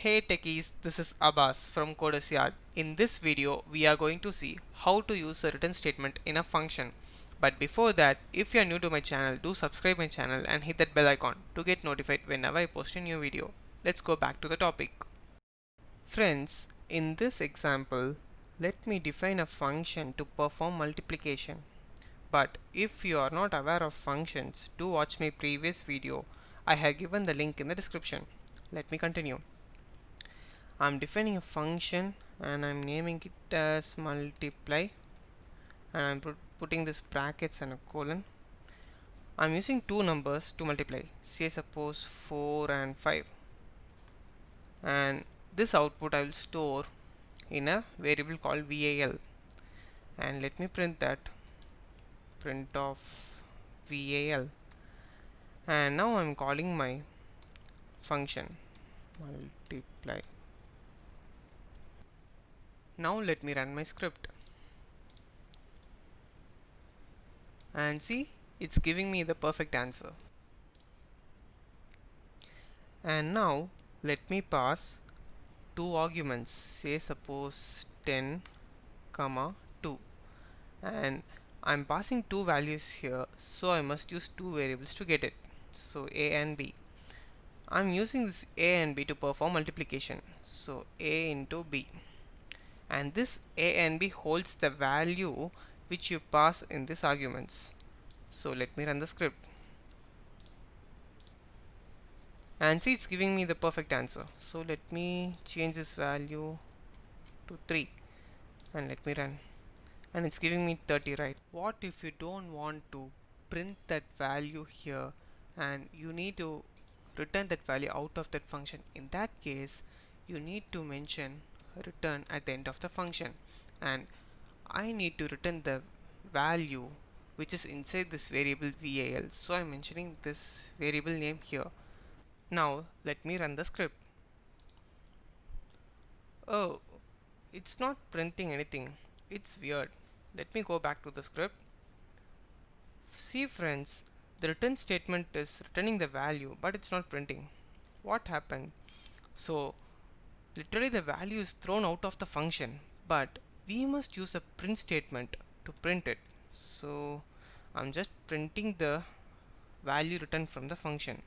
Hey techies, this is Abbas from Coders Yard. In this video, we are going to see how to use a return statement in a function. But before that, if you are new to my channel, do subscribe my channel and hit that bell icon to get notified whenever I post a new video. Let's go back to the topic. Friends, in this example, let me define a function to perform multiplication. But if you are not aware of functions, do watch my previous video. I have given the link in the description. Let me continue. I'm defining a function and I'm naming it as multiply, and I'm putting this brackets and a colon. I'm using two numbers to multiply, say suppose 4 and 5, and this output I will store in a variable called VAL, and let me print that, print of VAL, and now I'm calling my function multiply. Now let me run my script and see, it's giving me the perfect answer. And now let me pass two arguments, say suppose 10 comma 2, and I'm passing two values here, so I must use two variables to get it, so a and b. I'm using this a and b to perform multiplication, so a into b, and this a and b holds the value which you pass in these arguments. So let me run the script and see, it's giving me the perfect answer. So let me change this value to 3 and let me run, and it's giving me 30, right? What if you don't want to print that value here and you need to return that value out of that function? In that case, you need to mention return at the end of the function, and I need to return the value which is inside this variable VAL, so I'm mentioning this variable name here. Now let me run the script. Oh, it's not printing anything. It's weird. Let me go back to the script. See friends, the return statement is returning the value, but it's not printing. What happened? So literally the value is thrown out of the function, but we must use a print statement to print it. So I'm just printing the value returned from the function.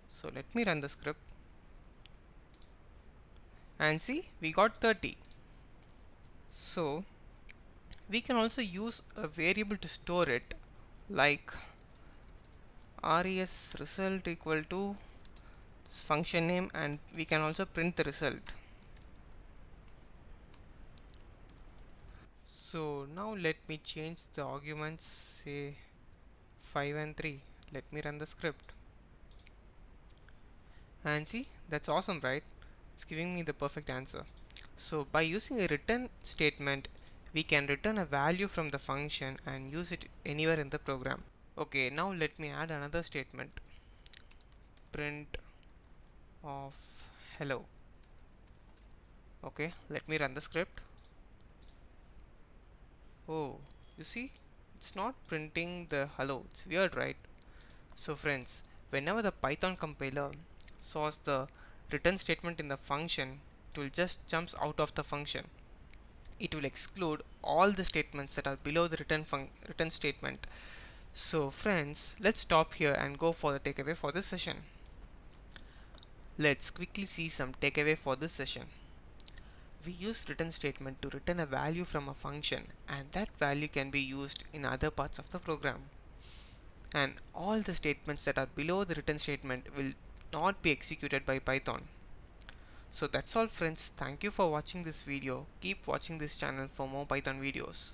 So let me run the script and see, we got 30. So we can also use a variable to store it, like res result equal to function name, and we can also print the result. So now let me change the arguments, say 5 and 3. Let me run the script and see, that's awesome, right? It's giving me the perfect answer. So by using a return statement, we can return a value from the function and use it anywhere in the program. Okay, now let me add another statement, print of hello. Okay, let me run the script. Oh, you see, it's not printing the hello. It's weird, right? So friends, whenever the Python compiler saws the return statement in the function, it will just jumps out of the function. It will exclude all the statements that are below the return statement. So friends, let's stop here and go for the takeaway for this session. Let's quickly see some takeaway for this session. We use return statement to return a value from a function, and that value can be used in other parts of the program. And all the statements that are below the return statement will not be executed by Python. So that's all friends. Thank you for watching this video. Keep watching this channel for more Python videos.